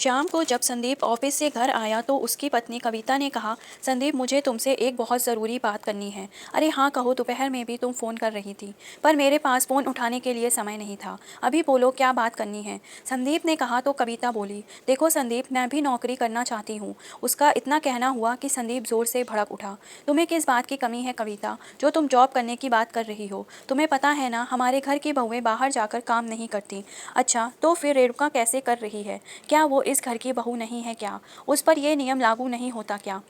शाम को जब संदीप ऑफिस से घर आया तो उसकी पत्नी कविता ने कहा, संदीप मुझे तुमसे एक बहुत ज़रूरी बात करनी है। अरे हाँ कहो, दोपहर में भी तुम फ़ोन कर रही थी पर मेरे पास फ़ोन उठाने के लिए समय नहीं था। अभी बोलो क्या बात करनी है। संदीप ने कहा तो कविता बोली, देखो संदीप मैं भी नौकरी करना चाहती हूँ। उसका इतना कहना हुआ कि संदीप ज़ोर से भड़क उठा। तुम्हें किस बात की कमी है कविता, जो तुम जॉब करने की बात कर रही हो। तुम्हें पता है ना हमारे घर की बहुएं बाहर जाकर काम नहीं करती। अच्छा तो फिर रेणुका कैसे कर रही है। क्या वो इस घर की बहू नहीं है क्या। उस पर यह नियम लागू नहीं होता क्या।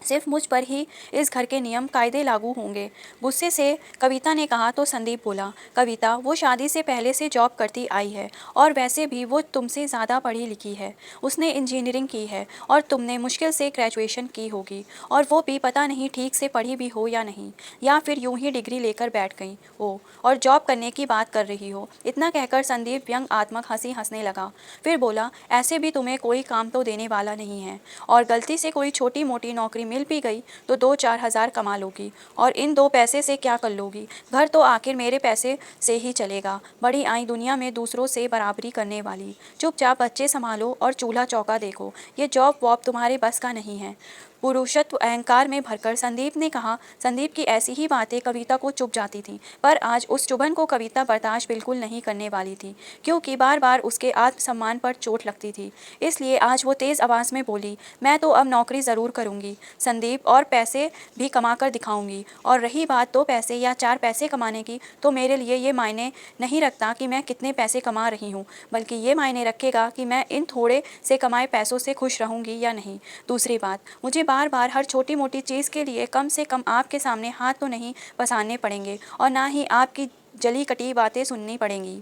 सिर्फ मुझ पर ही इस घर के नियम कायदे लागू होंगे। गुस्से से कविता ने कहा तो संदीप बोला, कविता वो शादी से पहले से जॉब करती आई है और वैसे भी वो तुमसे ज़्यादा पढ़ी लिखी है। उसने इंजीनियरिंग की है और तुमने मुश्किल से ग्रेजुएशन की होगी, और वो भी पता नहीं ठीक से पढ़ी भी हो या नहीं, या फिर यूं ही डिग्री लेकर बैठ गई हो और जॉब करने की बात कर रही हो। इतना कहकर संदीप व्यंग आत्मक हंसी हंसने लगा। फिर बोला, ऐसे भी तुम्हें कोई काम तो देने वाला नहीं है, और गलती से कोई छोटी मोटी नौकरी मिल भी गई तो 2-4 हज़ार कमा लोगी, और इन 2 पैसे से क्या कर लोगी। घर तो आखिर मेरे पैसे से ही चलेगा। बड़ी आई दुनिया में दूसरों से बराबरी करने वाली। चुपचाप बच्चे संभालो और चूल्हा चौका देखो। ये जॉब वॉब तुम्हारे बस का नहीं है। पुरुषत्व अहंकार में भरकर संदीप ने कहा। संदीप की ऐसी ही बातें कविता को चुभ जाती थी, पर आज उस चुभन को कविता बर्दाश्त बिल्कुल नहीं करने वाली थी, क्योंकि बार बार उसके आत्मसम्मान पर चोट लगती थी। इसलिए आज वो तेज़ आवाज़ में बोली, मैं तो अब नौकरी ज़रूर करूँगी संदीप, और पैसे भी कमा कर दिखाऊंगी। और रही बात 2 पैसे या 4 पैसे कमाने की, तो मेरे लिए ये मायने नहीं रखता कि मैं कितने पैसे कमा रही हूँ, बल्कि ये मायने रखेगा कि मैं इन थोड़े से कमाए पैसों से खुश रहूँगी या नहीं। दूसरी बात, मुझे बार बार हर छोटी मोटी चीज़ के लिए कम से कम आपके सामने हाथ तो नहीं पसारने पड़ेंगे, और ना ही आपकी जली कटी बातें सुननी पड़ेंगी।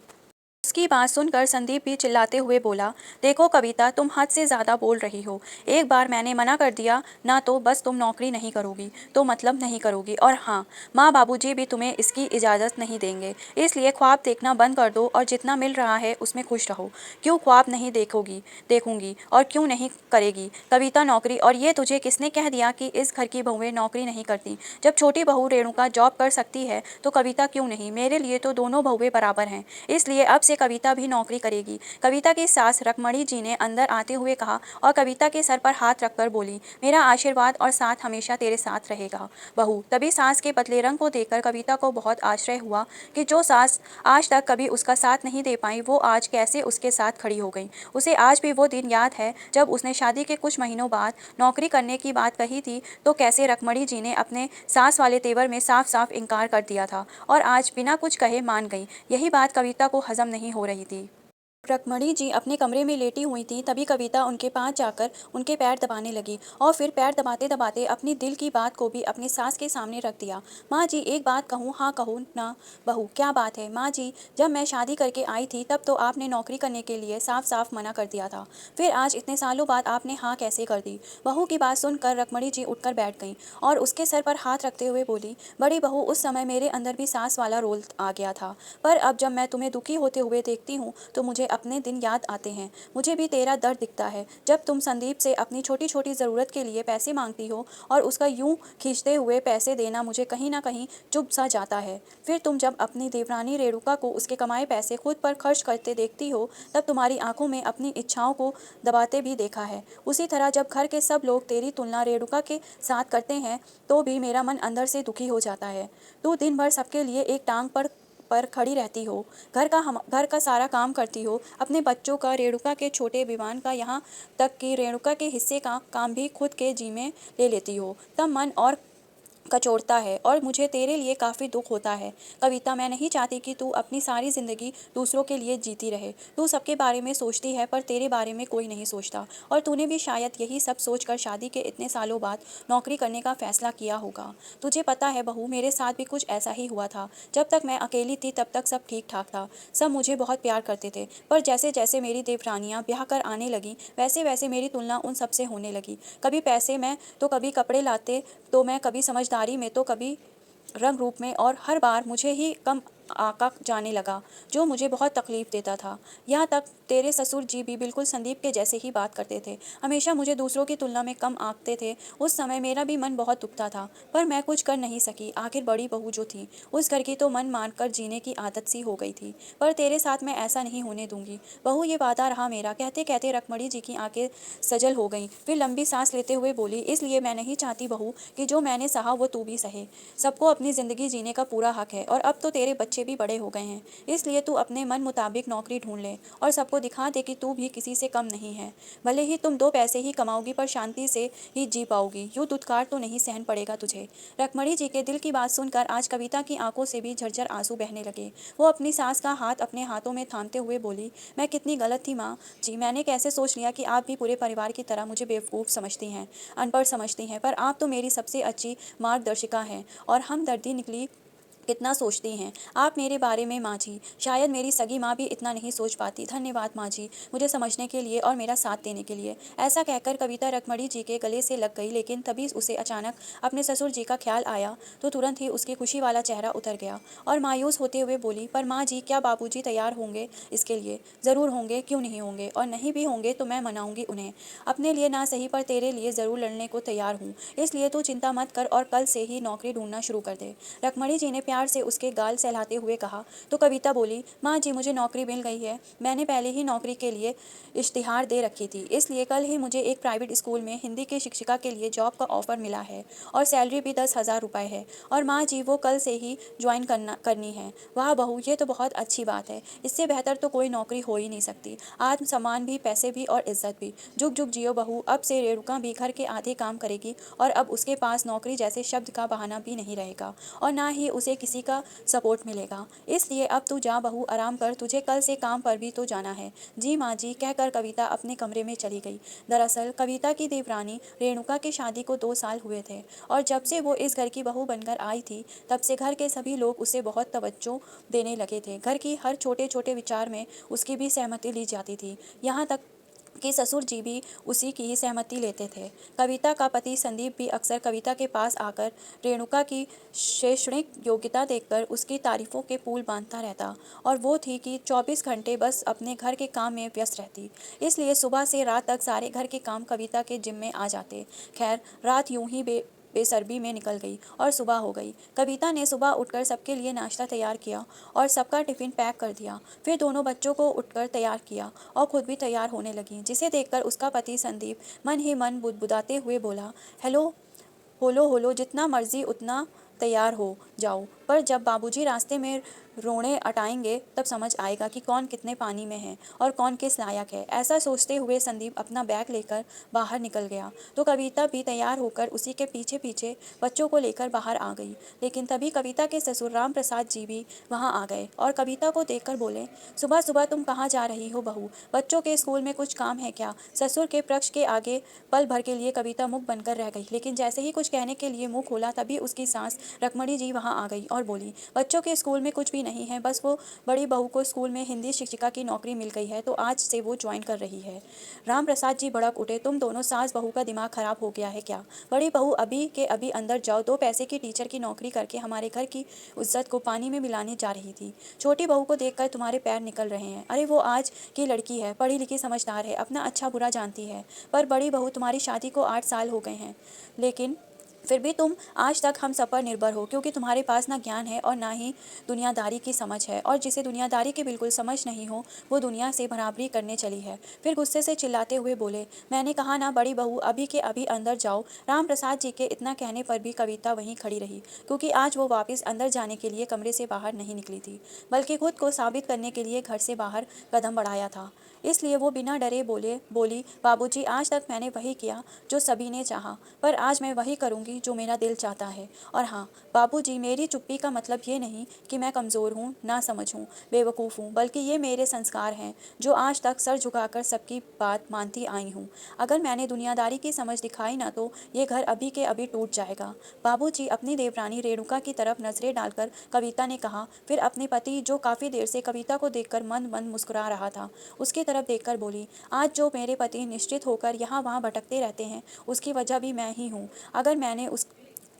इसकी बात सुनकर संदीप भी चिल्लाते हुए बोला, देखो कविता तुम हद से ज़्यादा बोल रही हो। एक बार मैंने मना कर दिया ना तो बस तुम नौकरी नहीं करोगी तो मतलब नहीं करोगी, और हाँ, माँ बाबूजी भी तुम्हें इसकी इजाज़त नहीं देंगे। इसलिए ख्वाब देखना बंद कर दो और जितना मिल रहा है उसमें खुश रहो। क्यों ख्वाब नहीं देखोगी, देखूंगी, और क्यों नहीं करेगी कविता नौकरी। और ये तुझे किसने कह दिया कि इस घर की बहुएं नौकरी नहीं करती। जब छोटी बहू रेणुका जॉब कर सकती है तो कविता क्यों नहीं। मेरे लिए तो दोनों बहुएं बराबर हैं, इसलिए अब से कविता भी नौकरी करेगी। कविता की सास रकमणी जी ने अंदर आते हुए कहा, और कविता के सर पर हाथ रखकर बोली, मेरा आशीर्वाद और साथ हमेशा तेरे साथ रहेगा बहू। तभी सास के पतले रंग को देखकर कविता को बहुत आश्चर्य हुआ कि जो सास आज तक कभी उसका साथ नहीं दे पाई, वो आज कैसे उसके साथ खड़ी हो गई। उसे आज भी वो दिन याद है जब उसने शादी के कुछ महीनों बाद नौकरी करने की बात कही थी, तो कैसे रकमणी जी ने अपने सास वाले तेवर में साफ साफ इनकार कर दिया था, और आज बिना कुछ कहे मान गई। यही बात कविता को हजम नहीं हो रही थी। रकमणी जी अपने कमरे में लेटी हुई थी, तभी कविता उनके पास जाकर उनके पैर दबाने लगी, और फिर पैर दबाते दबाते अपनी दिल की बात को भी अपनी सास के सामने रख दिया। माँ जी एक बात कहूँ, हाँ कहूँ ना। बहू, क्या बात है माँ जी, जब मैं शादी करके आई थी तब तो आपने नौकरी करने के लिए साफ साफ मना कर दिया था, फिर आज इतने सालों बाद आपने हाँ कैसे कर दी। बहू की बात सुनकर रकमणी जी उठकर बैठ गईं और उसके सर पर हाथ रखते हुए बोली, बड़ी बहू उस समय मेरे अंदर भी सास वाला रोल आ गया था, पर अब जब मैं तुम्हें दुखी होते हुए देखती हूँ तो मुझे अपने दिन याद आते हैं। मुझे भी तेरा दर्द दिखता है, जब तुम संदीप से अपनी छोटी छोटी ज़रूरत के लिए पैसे मांगती हो और उसका यूं खींचते हुए पैसे देना मुझे कहीं ना कहीं चुभ सा जाता है। फिर तुम जब अपनी देवरानी रेणुका को उसके कमाए पैसे खुद पर खर्च करते देखती हो, तब तुम्हारी आंखों में अपनी इच्छाओं को दबाते भी देखा है। उसी तरह जब घर के सब लोग तेरी तुलना रेणुका के साथ करते हैं तो भी मेरा मन अंदर से दुखी हो जाता है। तू दिन भर सबके लिए एक टांग पर खड़ी रहती हो, घर का सारा काम करती हो, अपने बच्चों का, रेणुका के छोटे विमान का, यहाँ तक कि रेणुका के हिस्से का काम भी खुद के जिम्मे ले लेती हो, तब मन और कचोटता है और मुझे तेरे लिए काफ़ी दुख होता है। कविता, मैं नहीं चाहती कि तू अपनी सारी ज़िंदगी दूसरों के लिए जीती रहे। तू सबके बारे में सोचती है पर तेरे बारे में कोई नहीं सोचता, और तूने भी शायद यही सब सोचकर शादी के इतने सालों बाद नौकरी करने का फैसला किया होगा। तुझे पता है बहू, मेरे साथ भी कुछ ऐसा ही हुआ था। जब तक मैं अकेली थी तब तक सब ठीक ठाक था, सब मुझे बहुत प्यार करते थे, पर जैसे जैसे मेरी देवरानियाँ ब्याह कर आने लगी वैसे वैसे मेरी तुलना उन सबसे होने लगी। कभी पैसे में तो कभी कपड़े लाते तो मैं, कभी समझदारी में तो कभी रंग रूप में, और हर बार मुझे ही कम आका जाने लगा, जो मुझे बहुत तकलीफ देता था। यहाँ तक तेरे ससुर जी भी बिल्कुल संदीप के जैसे ही बात करते थे, हमेशा मुझे दूसरों की तुलना में कम आंकते थे। उस समय मेरा भी मन बहुत दुखता था, पर मैं कुछ कर नहीं सकी। आखिर बड़ी बहू जो थी, उस घर की तो मन मानकर जीने की आदत सी हो गई थी। पर तेरे साथ मैं ऐसा नहीं होने दूंगी बहू, ये वादा रहा मेरा। कहते कहते रखमणी जी की आंखें सजल हो गईं। फिर लंबी सांस लेते हुए बोली, इसलिए मैं नहीं चाहती बहू कि जो मैंने सहा वो तू भी सहे। सबको अपनी जिंदगी जीने का पूरा हक है, और अब तो तेरे बच्चे भी बड़े हो गए हैं, इसलिए तू अपने मन मुताबिक नौकरी ढूंढ ले और सबको दिखा दे कि तू भी किसी से कम नहीं है। भले ही तुम दो पैसे ही कमाओगी, पर शांति से ही जी पाओगी। यूँ दुत्कार तो नहीं सहन पड़ेगा तुझे। रखमणी जी के दिल की बात सुनकर आज कविता की आंखों से भी झरझर आंसू बहने लगे। वो अपनी सास का हाथ अपने हाथों में थामते हुए बोली, मैं कितनी गलत थी माँ जी, मैंने कैसे सोच लिया कि आप भी पूरे परिवार की तरह मुझे बेवकूफ़ समझती हैं, अनपढ़ समझती हैं, पर आप तो मेरी सबसे अच्छी मार्गदर्शिका हैं और हमदर्दी निकली। कितना सोचती हैं आप मेरे बारे में माँ जी, शायद मेरी सगी माँ भी इतना नहीं सोच पाती। धन्यवाद माँ जी, मुझे समझने के लिए और मेरा साथ देने के लिए। ऐसा कहकर कविता रखमणी जी के गले से लग गई, लेकिन तभी उसे अचानक अपने ससुर जी का ख्याल आया तो तुरंत ही उसकी खुशी वाला चेहरा उतर गया और मायूस होते हुए बोली, पर माँ जी, क्या बाबूजी तैयार होंगे इसके लिए? ज़रूर होंगे, क्यों नहीं होंगे, और नहीं भी होंगे तो मैं मनाऊंगी उन्हें। अपने लिए ना सही पर तेरे लिए ज़रूर लड़ने को तैयार हूँ, इसलिए तू चिंता मत कर और कल से ही नौकरी ढूंढना शुरू कर दे। रखमणी जी ने प्यार से उसके गाल सहलाते हुए कहा। तो कविता बोली, माँ जी, मुझे नौकरी मिल गई है। मैंने पहले ही नौकरी के लिए इश्तिहार दे रखी थी, इसलिए कल ही मुझे एक प्राइवेट स्कूल में हिंदी की शिक्षिका के लिए जॉब का ऑफर मिला है और सैलरी भी 10,000 रुपये है। और माँ जी, वो कल से ही ज्वाइन करनी है। वाह बहू, ये तो बहुत अच्छी बात है। इससे बेहतर तो कोई नौकरी हो ही नहीं सकती। आत्मसम्मान भी, पैसे भी और इज्जत भी। जुग जुग जियो बहू। अब से रेणुका भी घर के आधे काम करेगी और अब उसके पास नौकरी जैसे शब्द का बहाना भी नहीं रहेगा और ना ही उसे किसी का सपोर्ट मिलेगा। इसलिए अब तू जा बहू, आराम कर, तुझे कल से काम पर भी तो जाना है। जी माँ जी, कहकर कविता अपने कमरे में चली गई। दरअसल कविता की देवरानी रेणुका की शादी को 2 साल हुए थे और जब से वो इस घर की बहू बनकर आई थी, तब से घर के सभी लोग उसे बहुत तवज्जो देने लगे थे। घर की हर छोटे छोटे विचार में उसकी भी सहमति ली जाती थी, यहाँ तक कि ससुर जी भी उसी की ही सहमति लेते थे। कविता का पति संदीप भी अक्सर कविता के पास आकर रेणुका की शैक्षणिक योग्यता देखकर उसकी तारीफों के पुल बांधता रहता, और वो थी कि 24 घंटे बस अपने घर के काम में व्यस्त रहती। इसलिए सुबह से रात तक सारे घर के काम कविता के जिम्मे आ जाते। खैर, रात यूं ही बेसब्री में निकल गई और सुबह हो गई। कविता ने सुबह उठकर सबके लिए नाश्ता तैयार किया और सबका टिफिन पैक कर दिया। फिर दोनों बच्चों को उठकर तैयार किया और खुद भी तैयार होने लगी, जिसे देखकर उसका पति संदीप मन ही मन बुदबुदाते हुए बोला, हेलो होलो होलो, जितना मर्जी उतना तैयार हो जाओ, पर जब बाबूजी रास्ते में रोने अटाएंगे तब समझ आएगा कि कौन कितने पानी में है और कौन किस लायक है। ऐसा सोचते हुए संदीप अपना बैग लेकर बाहर निकल गया तो कविता भी तैयार होकर उसी के पीछे पीछे बच्चों को लेकर बाहर आ गई। लेकिन तभी कविता के ससुर राम प्रसाद जी भी वहां आ गए और कविता को देखकर बोले, सुबह सुबह तुम कहाँ जा रही हो बहू? बच्चों के स्कूल में कुछ काम है क्या? ससुर के पक्ष के आगे पल भर के लिए कविता मुख बनकर रह गई, लेकिन जैसे ही कुछ कहने के लिए मुंह खोला तभी उसकी सास रखमणी जी वहां आ गई और बोली, बच्चों के स्कूल में कुछ भी नहीं है, बस वो बड़ी बहू को स्कूल में हिंदी शिक्षिका की नौकरी मिल गई है तो आज से वो ज्वाइन कर रही है। राम प्रसाद जी भड़क उठे, तुम दोनों सास बहू का दिमाग खराब हो गया है क्या? बड़ी बहू अभी के अभी अंदर जाओ, 2 पैसे की टीचर की नौकरी करके हमारे घर की इज्जत को पानी में मिलाने जा रही थी। छोटी बहू को देखकर तुम्हारे पैर निकल रहे हैं। अरे वो आज की लड़की है, पढ़ी लिखी समझदार है, अपना अच्छा बुरा जानती है। पर बड़ी बहू, तुम्हारी शादी को 8 साल हो गए हैं, लेकिन फिर भी तुम आज तक हम सब पर निर्भर हो, क्योंकि तुम्हारे पास ना ज्ञान है और ना ही दुनियादारी की समझ है, और जिसे दुनियादारी की बिल्कुल समझ नहीं हो वो दुनिया से बराबरी करने चली है। फिर गुस्से से चिल्लाते हुए बोले, मैंने कहा ना बड़ी बहू, अभी के अभी अंदर जाओ। राम प्रसाद जी के इतना कहने पर भी कविता वहीं खड़ी रही, क्योंकि आज वो वापस अंदर जाने के लिए कमरे से बाहर नहीं निकली थी, बल्कि खुद को साबित करने के लिए घर से बाहर कदम बढ़ाया था। इसलिए वो बिना डरे बोली, बाबूजी, आज तक मैंने वही किया जो सभी ने चाहा, पर आज मैं वही करूंगी जो मेरा दिल चाहता है। और हाँ बाबूजी, मेरी चुप्पी का मतलब ये नहीं कि मैं कमज़ोर हूँ, ना समझ हूँ, बेवकूफ़ हूँ, बल्कि ये मेरे संस्कार हैं जो आज तक सर झुकाकर सबकी बात मानती आई हूँ। अगर मैंने दुनियादारी की समझ दिखाई ना तो ये घर अभी के अभी टूट जाएगा। बाबूजी, अपनी देवरानी रेणुका की तरफ नजरें डालकर कविता ने कहा। फिर अपने पति, जो काफ़ी देर से कविता को देखकर मंद मंद मुस्कुरा रहा था, उसकी तरफ देखकर बोली, आज जो मेरे पति निश्चित होकर यहाँ वहाँ भटकते रहते हैं उसकी वजह भी मैं ही हूँ। अगर मैंने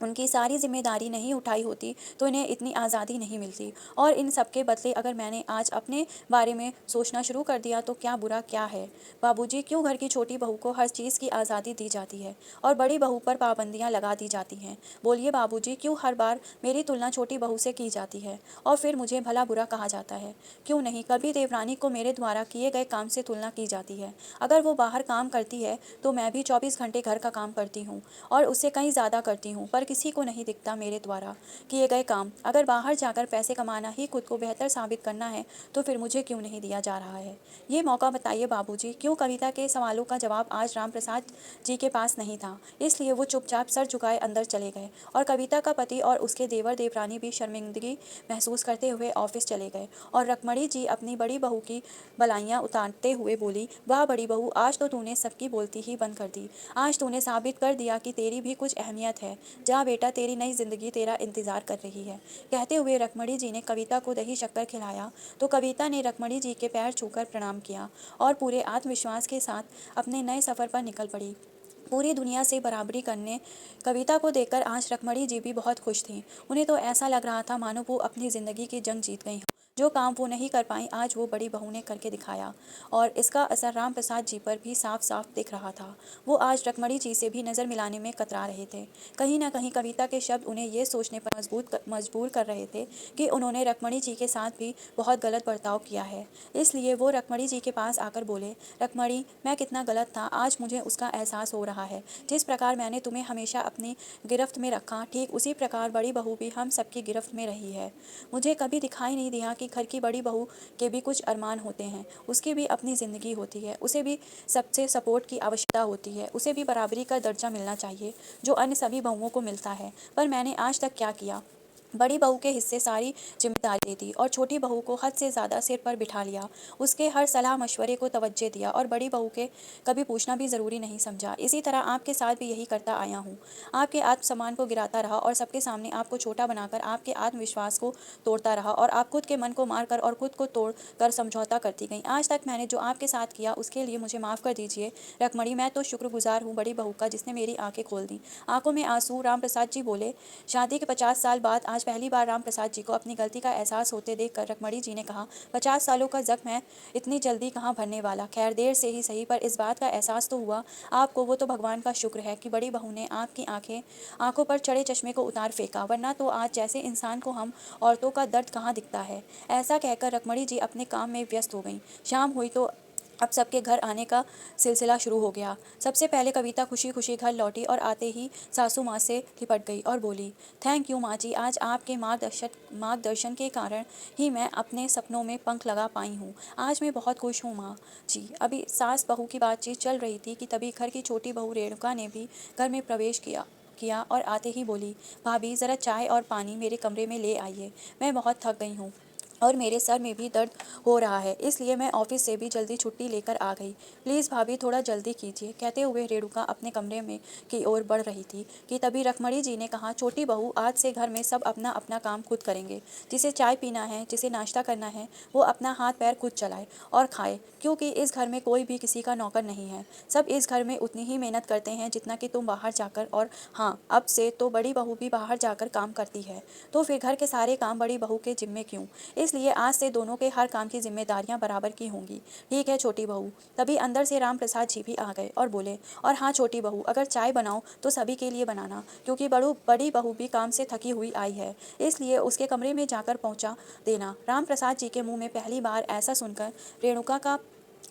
उनकी सारी ज़िम्मेदारी नहीं उठाई होती तो इन्हें इतनी आज़ादी नहीं मिलती। और इन सब के बदले अगर मैंने आज अपने बारे में सोचना शुरू कर दिया तो क्या बुरा क्या है? बाबूजी, क्यों घर की छोटी बहू को हर चीज़ की आज़ादी दी जाती है और बड़ी बहू पर पाबंदियाँ लगा दी जाती हैं? बोलिए बाबूजी, क्यों हर बार मेरी तुलना छोटी बहू से की जाती है और फिर मुझे भला बुरा कहा जाता है? क्यों नहीं कभी देवरानी को मेरे द्वारा किए गए काम से तुलना की जाती है? अगर वो बाहर काम करती है तो मैं भी 24 घंटे घर का काम करती हूँ और उससे कहीं ज़्यादा करती हूँ, पर किसी को नहीं दिखता मेरे द्वारा किए गए काम। अगर बाहर जाकर पैसे कमाना ही खुद को बेहतर साबित करना है तो फिर मुझे क्यों नहीं दिया जा रहा है? ये मौका बताइए बाबूजी। क्यों कविता के सवालों का जवाब आज राम प्रसाद जी के पास नहीं था, इसलिए वो चुपचाप सर झुकाए अंदर चले गए और कविता का पति और उसके देवर देवरानी भी शर्मिंदगी महसूस करते हुए ऑफिस चले गए। और रखमणी जी अपनी बड़ी बहू की बलाइयाँ उतारते हुए बोली, वाह बड़ी बहू, आज तो तूने सबकी बोलती ही बंद कर दी। आज तूने साबित कर दिया कि तेरी भी कुछ अहमियत है। जा बेटा, तेरी नई जिंदगी तेरा इंतजार कर रही है। कहते हुए रखमणी जी ने कविता को दही शक्कर खिलाया तो कविता ने रखमणी जी के पैर छूकर प्रणाम किया और पूरे आत्मविश्वास के साथ अपने नए सफ़र पर निकल पड़ी। पूरी दुनिया से बराबरी करने कविता को देखकर आज रखमणी जी भी बहुत खुश थीं। उन्हें तो ऐसा लग रहा था मानो वो अपनी ज़िंदगी की जंग जीत गई हों। जो काम वो नहीं कर पाई आज वो बड़ी बहू ने करके दिखाया और इसका असर राम प्रसाद जी पर भी साफ साफ दिख रहा था। वो आज रखमणी जी से भी नज़र मिलाने में कतरा रहे थे। कहीं ना कहीं कविता के शब्द उन्हें ये सोचने पर मजबूर कर रहे थे कि उन्होंने रखमणी जी के साथ भी बहुत गलत बर्ताव किया है। इसलिए वो रखमणी जी के पास आकर बोले, रखमणी, मैं कितना गलत था आज मुझे उसका एहसास हो रहा है। जिस प्रकार मैंने तुम्हें हमेशा अपनी गिरफ्त में रखा, ठीक उसी प्रकार बड़ी बहू भी हम सबकी गिरफ्त में रही है। मुझे कभी दिखाई नहीं दिया कि घर की बड़ी बहू के भी कुछ अरमान होते हैं, उसकी भी अपनी ज़िंदगी होती है, उसे भी सबसे सपोर्ट की आवश्यकता होती है, उसे भी बराबरी का दर्जा मिलना चाहिए जो अन्य सभी बहुओं को मिलता है। पर मैंने आज तक क्या किया? बड़ी बहू के हिस्से सारी जिम्मेदारी दे दी और छोटी बहू को हद से ज़्यादा सिर पर बिठा लिया। उसके हर सलाह मशवरे को तवज्जो दिया और बड़ी बहू के कभी पूछना भी ज़रूरी नहीं समझा। इसी तरह आपके साथ भी यही करता आया हूँ। आपके आत्मसम्मान को गिराता रहा और सबके सामने आपको छोटा बनाकर आपके आत्मविश्वास को तोड़ता रहा और आप खुद के मन को मारकर और खुद को तोड़ कर समझौता करती गई। आज तक मैंने जो आपके साथ किया उसके लिए मुझे माफ़ कर दीजिए रखमणी। मैं तो शुक्रगुजार हूँ बड़ी बहू का जिसने मेरी आंखें खोल दी। आंखों में आंसू राम प्रसाद जी बोले। शादी के 50 साल बाद आज पहली बार राम प्रसाद जी को अपनी गलती का एहसास होते देखकर रखमणी जी ने कहा, 50 सालों का जख्म है, इतनी जल्दी कहाँ भरने वाला। खैर देर से ही सही, पर इस बात का एहसास तो हुआ आपको। वो तो भगवान का शुक्र है कि बड़ी बहू ने आपकी आंखों पर चढ़े चश्मे को उतार फेंका, वरना तो आज जैसे इंसान को हम औरतों का दर्द कहाँ दिखता है। ऐसा कहकर रखमणी जी अपने काम में व्यस्त हो गईं। शाम हुई तो अब सबके घर आने का सिलसिला शुरू हो गया। सबसे पहले कविता खुशी खुशी घर लौटी और आते ही सासू माँ से लिपट गई और बोली, थैंक यू माँ जी, आज आपके मार्गदर्शन के कारण ही मैं अपने सपनों में पंख लगा पाई हूँ। आज मैं बहुत खुश हूँ माँ जी। अभी सास बहू की बातचीत चल रही थी कि तभी घर की छोटी बहू रेणुका ने भी घर में प्रवेश किया और आते ही बोली, भाभी ज़रा चाय और पानी मेरे कमरे में ले आइए, मैं बहुत थक गई हूँ और मेरे सर में भी दर्द हो रहा है, इसलिए मैं ऑफिस से भी जल्दी छुट्टी लेकर आ गई। प्लीज़ भाभी थोड़ा जल्दी कीजिए। कहते हुए रेणुका अपने कमरे में की ओर बढ़ रही थी कि तभी रखमणी जी ने कहा, छोटी बहू, आज से घर में सब अपना अपना काम खुद करेंगे। जिसे चाय पीना है, जिसे नाश्ता करना है, वो अपना हाथ पैर खुद चलाए और खाए, क्योंकि इस घर में कोई भी किसी का नौकर नहीं है। सब इस घर में उतनी ही मेहनत करते हैं जितना कि तुम बाहर जाकर, और हाँ, अब से तो बड़ी बहू भी बाहर जाकर काम करती है, तो फिर घर के सारे काम बड़ी बहू के जिम्मे क्यों? इसलिए आज से दोनों के हर काम की जिम्मेदारियां बराबर की होंगी। ठीक है छोटी बहू। तभी अंदर से राम प्रसाद जी भी आ गए और बोले, और हाँ छोटी बहू, अगर चाय बनाओ तो सभी के लिए बनाना, क्योंकि बड़ी बहू भी काम से थकी हुई आई है, इसलिए उसके कमरे में जाकर पहुंचा देना। राम प्रसाद जी के मुंह में पहली बार ऐसा सुनकर रेणुका का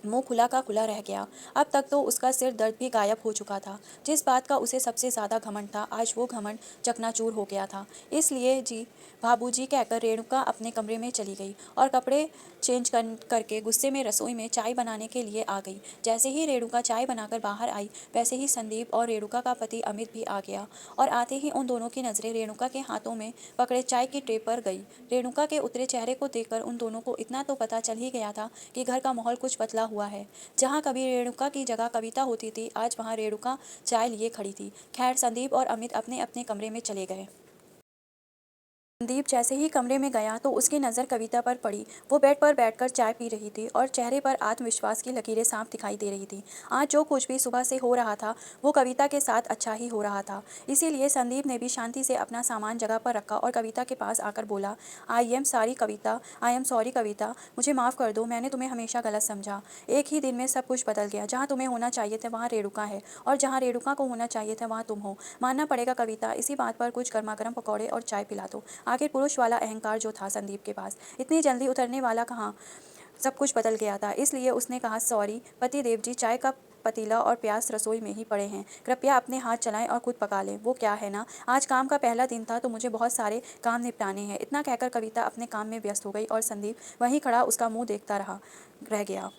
मुंह खुला का खुला रह गया। अब तक तो उसका सिर दर्द भी गायब हो चुका था। जिस बात का उसे सबसे ज़्यादा घमंड था, आज वो घमंड चकनाचूर हो गया था। इसलिए जी बाबूजी कहकर रेणुका अपने कमरे में चली गई और कपड़े चेंज करके गुस्से में रसोई में चाय बनाने के लिए आ गई। जैसे ही रेणुका चाय बनाकर बाहर आई, वैसे ही संदीप और रेणुका का पति अमित भी आ गया और आते ही उन दोनों की नज़रें रेणुका के हाथों में पकड़े चाय की ट्रे पर गई। रेणुका के उतरे चेहरे को देखकर उन दोनों को इतना तो पता चल ही गया था कि घर का माहौल कुछ बदला हुआ है। जहाँ कभी रेणुका की जगह कविता होती थी, आज वहाँ रेणुका चाय लिए खड़ी थी। खैर संदीप और अमित अपने अपने कमरे में चले गए। संदीप जैसे ही कमरे में गया तो उसकी नज़र कविता पर पड़ी। वो बेड पर बैठकर चाय पी रही थी और चेहरे पर आत्मविश्वास की लकीरें साफ दिखाई दे रही थी। आज जो कुछ भी सुबह से हो रहा था वो कविता के साथ अच्छा ही हो रहा था। इसीलिए संदीप ने भी शांति से अपना सामान जगह पर रखा और कविता के पास आकर बोला, आई एम सॉरी कविता, मुझे माफ़ कर दो, मैंने तुम्हें हमेशा गलत समझा। एक ही दिन में सब कुछ बदल गया। जहाँ तुम्हें होना चाहिए था वहाँ रेणुका है और जहाँ रेणुका को होना चाहिए था वहाँ तुम हो। मानना पड़ेगा कविता, इसी बात पर कुछ गर्मा गर्म पकौड़े और चाय पिला दो। आखिर पुरुष वाला अहंकार जो था संदीप के पास इतनी जल्दी उतरने वाला कहाँ। सब कुछ बदल गया था। इसलिए उसने कहा, सॉरी पति देव जी, चाय का पतीला और प्यास रसोई में ही पड़े हैं, कृपया अपने हाथ चलाएं और खुद पका लें। वो क्या है ना, आज काम का पहला दिन था तो मुझे बहुत सारे काम निपटाने हैं। इतना कहकर कविता अपने काम में व्यस्त हो गई और संदीप वहीं खड़ा उसका मुंह देखता रह गया।